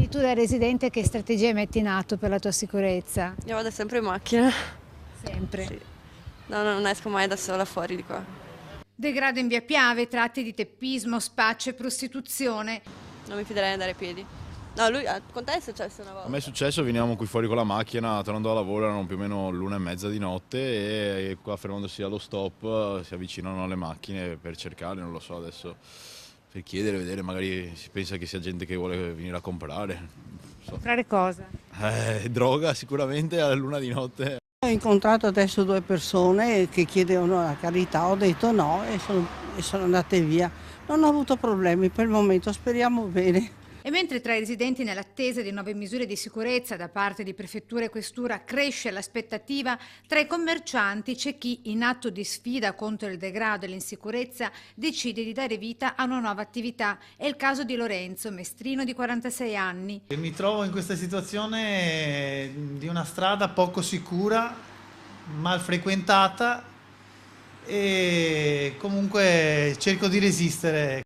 E tu da residente che strategie metti in atto per la tua sicurezza? Io vado sempre in macchina. Sempre. Sì. No, non esco mai da sola fuori di qua. Degrado in via Piave, tratti di teppismo, spaccio e prostituzione. Non mi fiderei di andare a piedi. No, con te è successo una volta. A me è successo, veniamo qui fuori con la macchina, tornando a lavoro erano più o meno l'1:30 di notte e qua fermandosi allo stop si avvicinano alle macchine per cercare, non lo so adesso, per chiedere, vedere, magari si pensa che sia gente che vuole venire a comprare. Non so. Comprare cosa? Droga sicuramente alla luna di notte. Ho incontrato adesso due persone che chiedevano la carità, ho detto no e sono andate via. Non ho avuto problemi per il momento, speriamo bene. E mentre tra i residenti nell'attesa di nuove misure di sicurezza da parte di prefettura e questura cresce l'aspettativa, tra i commercianti c'è chi, in atto di sfida contro il degrado e l'insicurezza, decide di dare vita a una nuova attività. È il caso di Lorenzo, mestrino di 46 anni. Mi trovo in questa situazione di una strada poco sicura, mal frequentata e comunque cerco di resistere.